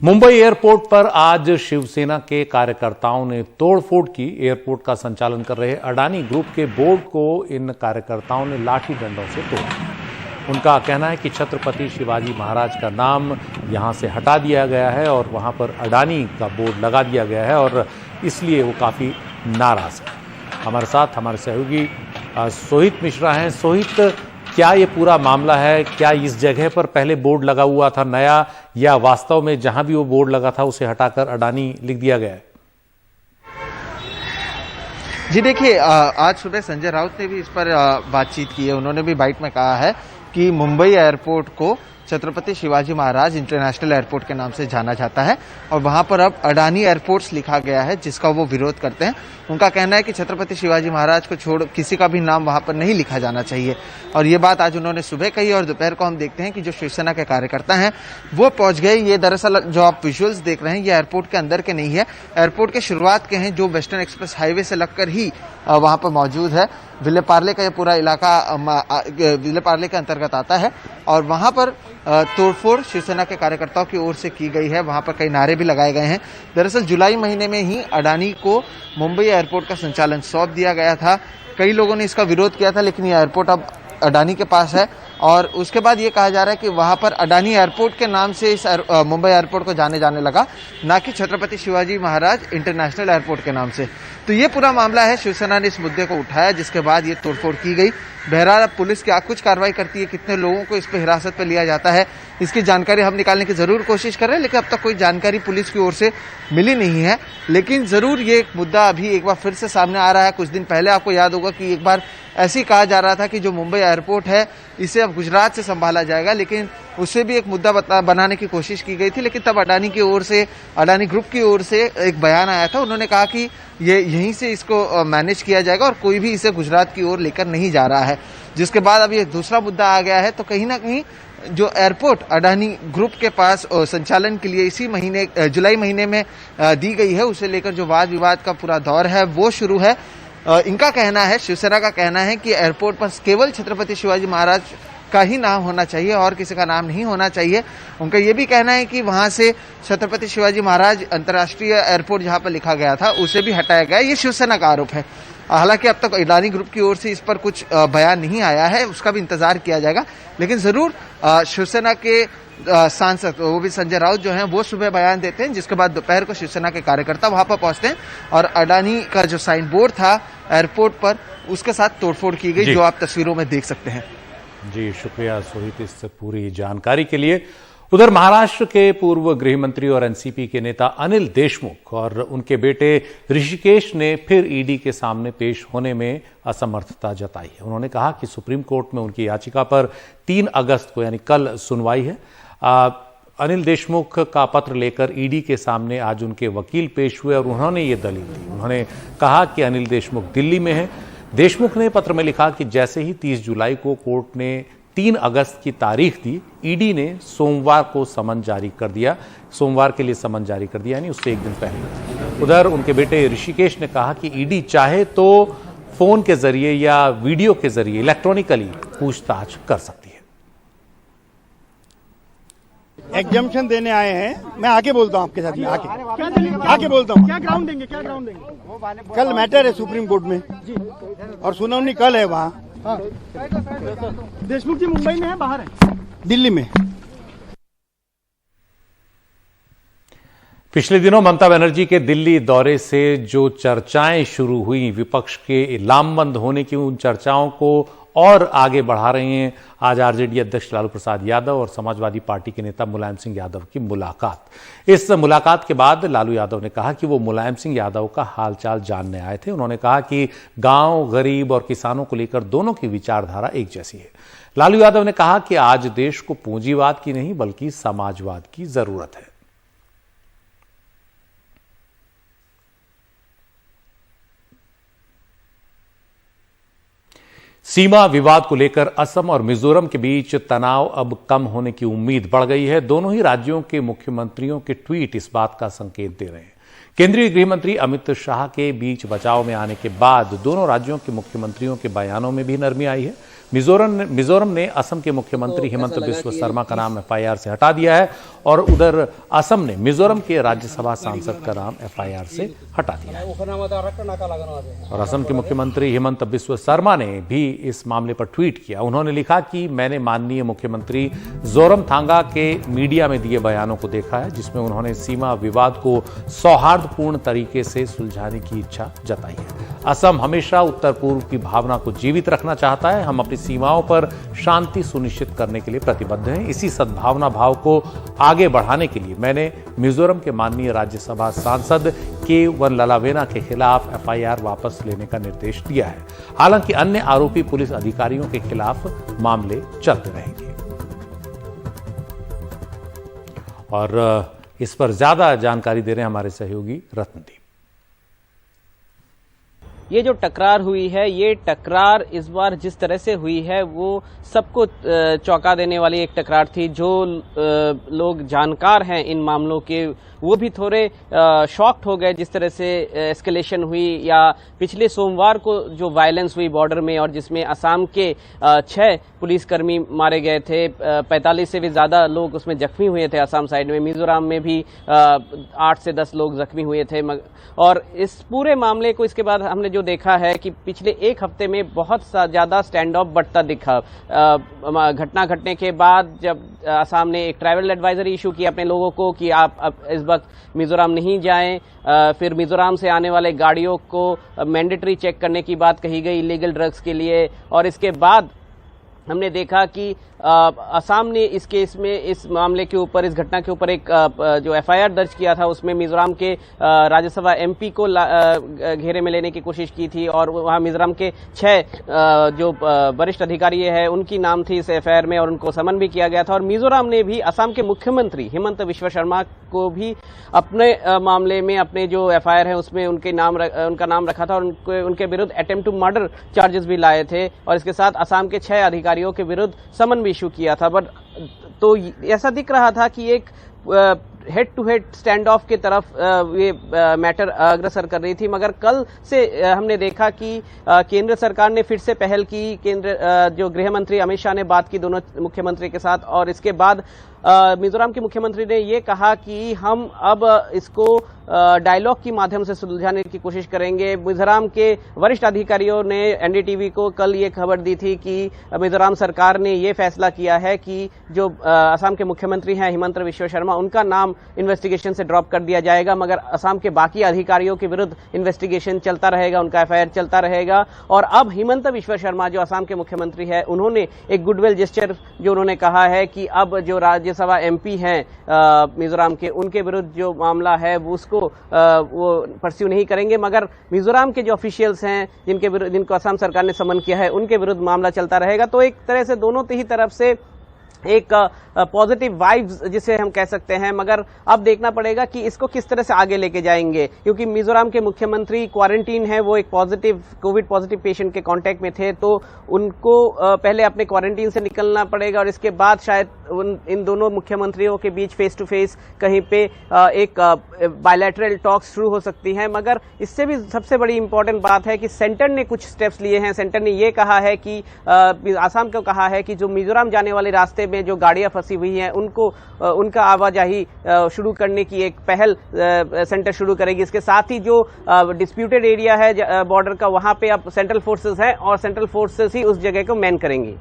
Mumbai airport पर आज शिवसेना के कार्यकर्ताओं ने तोड़फोड़ की। एयरपोर्ट का संचालन कर रहे अडानी ग्रुप के बोर्ड को इन कार्यकर्ताओं ने लाठी डंडों से तोड़ा। उनका कहना है कि छत्रपति शिवाजी महाराज का नाम यहां से हटा दिया गया है और वहां पर अडानी का बोर्ड लगा दिया गया है और इसलिए वो काफी नाराज है। हमारे साथ हमारे सहयोगी सोहित मिश्रा हैं। सोहित, क्या ये पूरा मामला है? क्या इस जगह पर पहले बोर्ड लगा हुआ था नया, या वास्तव में जहां भी वो बोर्ड लगा था उसे हटाकर अडानी लिख दिया गया है? जी देखिए, आज सुबह संजय राउत ने भी इस पर बातचीत की है। उन्होंने भी बाइट में कहा है कि मुंबई एयरपोर्ट को छत्रपति शिवाजी महाराज इंटरनेशनल एयरपोर्ट के नाम से जाना जाता है और वहां पर अब अडानी एयरपोर्ट्स लिखा गया है, जिसका वो विरोध करते हैं। उनका कहना है कि छत्रपति शिवाजी महाराज को छोड़ किसी का भी नाम वहां पर नहीं लिखा जाना चाहिए। और ये बात आज उन्होंने सुबह कही और दोपहर को हम देखते हैं कि जो शिवसेना के कार्यकर्ता हैं वो पहुंच गए। ये दरअसल जो आप विजुअल्स देख रहे हैं ये एयरपोर्ट के अंदर के नहीं है, एयरपोर्ट के शुरुआत के हैं, जो वेस्टर्न एक्सप्रेस हाईवे से लगकर ही वहां पर मौजूद है। विले पार्ले का ये पूरा इलाका विले पार्ले के अंतर्गत आता है और वहां पर तोड़फोड़ शिवसेना के कार्यकर्ताओं की ओर से की गई है। वहां पर कई नारे भी लगाए गए हैं। दरअसल जुलाई महीने में ही अडानी को मुंबई एयरपोर्ट का संचालन सौंप दिया गया था। कई लोगों ने इसका विरोध किया था, लेकिन ये एयरपोर्ट अब अडानी के पास है और उसके बाद ये कहा जा रहा है कि वहां पर अडानी एयरपोर्ट के नाम से इस मुंबई एयरपोर्ट को जाने लगा, ना कि छत्रपति शिवाजी महाराज इंटरनेशनल एयरपोर्ट के नाम से। तो ये पूरा मामला है। शिवसेना ने इस मुद्दे को उठाया, जिसके बाद ये तोड़फोड़ की गई। बहरहाल अब पुलिस क्या कुछ कार्रवाई करती है, कितने लोगों को इस पर हिरासत पर लिया जाता है, इसकी जानकारी हम निकालने की जरूर कोशिश कर रहे हैं, लेकिन अब तक कोई जानकारी पुलिस की ओर से मिली नहीं है। लेकिन जरूर ये मुद्दा अभी एक बार फिर से सामने आ रहा है। कुछ दिन पहले आपको याद होगा कि एक बार ऐसे ही कहा जा रहा था कि जो मुंबई एयरपोर्ट है इसे अब गुजरात से संभाला जाएगा, लेकिन उससे भी एक मुद्दा बनाने की कोशिश की गई थी। लेकिन तब अडानी की ओर से, अडानी ग्रुप की ओर से एक बयान आया था। उन्होंने कहा कि ये यहीं से इसको मैनेज किया जाएगा और कोई भी इसे गुजरात की ओर लेकर नहीं जा रहा है। जिसके बाद अब ये दूसरा मुद्दा आ गया है। तो कहीं ना कहीं जो एयरपोर्ट अडानी ग्रुप के पास संचालन के लिए इसी महीने जुलाई महीने में दी गई है, उसे लेकर जो वाद विवाद का पूरा दौर है वो शुरू है। इनका कहना है, शिवसेना का कहना है कि एयरपोर्ट पर केवल छत्रपति शिवाजी महाराज का ही नाम होना चाहिए और किसी का नाम नहीं होना चाहिए। उनका यह भी कहना है कि वहां से छत्रपति शिवाजी महाराज अंतर्राष्ट्रीय एयरपोर्ट जहां पर लिखा गया था उसे भी हटाया गया। ये शिवसेना का आरोप है। हालांकि अब तक अडानी ग्रुप की ओर से इस पर कुछ बयान नहीं आया है, उसका भी इंतजार किया जाएगा। लेकिन जरूर शिवसेना के सांसद, वो भी संजय राउत जो हैं, वो सुबह बयान देते हैं, जिसके बाद दोपहर को शिवसेना के कार्यकर्ता वहां पर पहुंचते हैं और अडानी का जो साइन बोर्ड था एयरपोर्ट पर उसके साथ तोड़फोड़ की गई, जो आप तस्वीरों में देख सकते हैं। जी शुक्रिया सोहित इस पूरी जानकारी के लिए। उधर महाराष्ट्र के पूर्व गृह मंत्री और एनसीपी के नेता अनिल देशमुख और उनके बेटे ऋषिकेश ने फिर ईडी के सामने पेश होने में असमर्थता जताई है। उन्होंने कहा कि सुप्रीम कोर्ट में उनकी याचिका पर 3 अगस्त को यानी कल सुनवाई है। अनिल देशमुख का पत्र लेकर ईडी के सामने आज उनके वकील पेश हुए और उन्होंने ये दलील दी। उन्होंने कहा कि अनिल देशमुख दिल्ली में है। देशमुख ने पत्र में लिखा कि जैसे ही 30 जुलाई को कोर्ट ने 3 अगस्त की तारीख दी, ईडी ने सोमवार को समन जारी कर दिया, सोमवार के लिए समन जारी कर दिया, यानी उससे एक दिन पहले। उधर उनके बेटे ऋषिकेश ने कहा कि ईडी चाहे तो फोन के जरिए या वीडियो के जरिए इलेक्ट्रॉनिकली पूछताछ कर सकती है। एग्जामिशन देने आए हैं। मैं आके बोलता हूँ आपके साथ में, आके बोलता हूँ। क्या ग्राउंड देंगे? कल मैटर है सुप्रीम कोर्ट में और सुनवाई कल है वहाँ। हाँ। देशमुख जी मुंबई में है, बाहर है? दिल्ली में। पिछले दिनों ममता बनर्जी के दिल्ली दौरे से जो चर्चाएं शुरू हुई, विपक्ष के लामबंद होने की, उन चर्चाओं को और आगे बढ़ा रहे हैं आज आरजेडी अध्यक्ष लालू प्रसाद यादव और समाजवादी पार्टी के नेता मुलायम सिंह यादव की मुलाकात। इस मुलाकात के बाद लालू यादव ने कहा कि वो मुलायम सिंह यादव का हालचाल जानने आए थे। उन्होंने कहा कि गांव, गरीब और किसानों को लेकर दोनों की विचारधारा एक जैसी है। लालू यादव ने कहा कि आज देश को पूंजीवाद की नहीं बल्कि समाजवाद की जरूरत है। सीमा विवाद को लेकर असम और मिजोरम के बीच तनाव अब कम होने की उम्मीद बढ़ गई है। दोनों ही राज्यों के मुख्यमंत्रियों के ट्वीट इस बात का संकेत दे रहे हैं। केंद्रीय गृह मंत्री अमित शाह के बीच बचाव में आने के बाद दोनों राज्यों के मुख्यमंत्रियों के बयानों में भी नरमी आई है। मिजोरम ने असम के मुख्यमंत्री हिमंत बिस्व शर्मा का नाम एफआईआर से हटा दिया है और उधर असम ने मिजोरम के राज्यसभा सांसद का नाम एफआईआर से हटा दिया है। और असम के मुख्यमंत्री हिमंत बिस्व शर्मा ने भी इस मामले पर ट्वीट किया। उन्होंने लिखा कि मैंने माननीय मुख्यमंत्री जोरमथांगा के मीडिया में दिए बयानों को देखा है, जिसमें उन्होंने सीमा विवाद को सौहार्दपूर्ण तरीके से सुलझाने की इच्छा जताई है। असम हमेशा उत्तर पूर्व की भावना को जीवित रखना चाहता है। हम अपनी सीमाओं पर शांति सुनिश्चित करने के लिए प्रतिबद्ध हैं। इसी सद्भावना भाव को आगे बढ़ाने के लिए मैंने मिजोरम के माननीय राज्यसभा सांसद के ललावेना के खिलाफ एफआईआर वापस लेने का निर्देश दिया है। हालांकि अन्य आरोपी पुलिस अधिकारियों के खिलाफ मामले चलते रहेंगे। और इस पर ज्यादा जानकारी दे रहे हैं हमारे सहयोगी रत्नदीप। ये जो टकरार हुई है, ये टकरार इस बार जिस तरह से हुई है वो सबको चौंका देने वाली एक टकरार थी। जो लोग जानकार हैं इन मामलों के वो भी थोड़े शॉक्ड हो गए जिस तरह से एस्केलेशन हुई। या पिछले सोमवार को जो वायलेंस हुई बॉर्डर में और जिसमें असम के 6 पुलिसकर्मी मारे गए थे, 45 से भी ज्यादा लोग उसमें जख्मी हुए थे असम साइड में। मिजोरम में भी 8 से 10 लोग जख्मी हुए थे। और इस पूरे मामले को इसके बाद हमने जो देखा है कि पिछले एक हफ्ते में बहुत ज्यादा स्टैंड ऑफ बढ़ता दिखा। घटना घटने के बाद जब असम ने एक ट्रैवल एडवाइजरी इशू किया अपने लोगों को कि आप अब इस वक्त मिजोरम नहीं जाएं। फिर मिजोरम से आने वाले गाड़ियों को मैंडेटरी चेक करने की बात कही गई इलीगल ड्रग्स के लिए। और इसके बाद हमने देखा कि असम ने इस केस में, इस मामले के ऊपर, इस घटना के ऊपर एक जो एफआईआर दर्ज किया था उसमें मिजोरम के राज्यसभा एमपी को घेरे में लेने की कोशिश की थी। और वहां मिजोरम के 6 जो वरिष्ठ अधिकारी हैं उनकी नाम थी इस एफआईआर में और उनको समन भी किया गया था। और मिजोरम ने भी असम के मुख्यमंत्री हिमंत बिस्व शर्मा को भी अपने मामले में, अपने जो एफआईआर है उसमें उनका नाम रखा था और उनके विरुद्ध अटेम्प्ट टू मर्डर चार्जेस भी लाए थे। और इसके साथ असम के 6 अधिकारियों के विरुद्ध समन भी इशू किया था। बट तो ऐसा दिख रहा था कि एक head to head standoff की तरफ ये मैटर अग्रसर कर रही थी। मगर कल से हमने देखा कि केंद्र सरकार ने फिर से पहल की। जो गृह मंत्री अमित शाह ने बात की दोनों मुख्यमंत्री के साथ और इसके बाद मिजोरम के मुख्यमंत्री ने ये कहा कि हम अब इसको डायलॉग के माध्यम से सुलझाने की कोशिश करेंगे। मिजोरम के वरिष्ठ अधिकारियों ने एनडीटीवी को कल ये खबर दी थी कि मिजोरम सरकार ने ये फैसला किया है कि जो असम के मुख्यमंत्री हैं हिमंत बिस्व शर्मा, उनका नाम इन्वेस्टिगेशन से ड्रॉप कर दिया जाएगा। मगर असम के बाकी अधिकारियों के विरुद्ध इन्वेस्टिगेशन चलता रहेगा, उनका एफआईआर चलता रहेगा। और अब हिमंत बिस्व शर्मा जो असम के मुख्यमंत्री है, उन्होंने एक गुडविल जेस्चर जो उन्होंने कहा है कि अब जो राज्यसभा एमपी हैं मिजोरम के, उनके विरुद्ध जो मामला है वो उसको वो परस्यू नहीं करेंगे। मगर मिजोरम के जो ऑफिशियल्स हैं जिनको असम सरकार ने समन किया है, उनके विरुद्ध मामला चलता रहेगा। तो एक तरह से दोनों ही तरफ से एक पॉजिटिव वाइब्स जिसे हम कह सकते हैं। मगर अब देखना पड़ेगा कि इसको किस तरह से आगे लेके जाएंगे, क्योंकि मिजोरम के मुख्यमंत्री क्वारंटीन है, वो एक कोविड पॉजिटिव पेशेंट के कांटेक्ट में थे, तो उनको पहले अपने क्वारंटीन से निकलना पड़ेगा और इसके बाद शायद इन दोनों मुख्यमंत्रियों के बीच फेस टू फेस कहीं पे एक बायलैटरल टॉक्स शुरू हो सकती हैं। मगर इससे भी सबसे बड़ी इंपॉर्टेंट बात है कि सेंटर ने कुछ स्टेप्स लिए हैं। सेंटर ने ये कहा है कि आसाम को कहा है कि जो मिजोरम जाने वाले रास्ते में जो गाड़ियां फंसी हुई हैं उनका आवाजाही शुरू करने की एक पहल सेंटर शुरू करेगी। इसके साथ ही जो डिस्प्यूटेड एरिया है बॉर्डर का, वहां पे अब सेंट्रल फोर्सेस हैं और सेंट्रल फोर्सेस ही उस जगह को मैन करेंगी।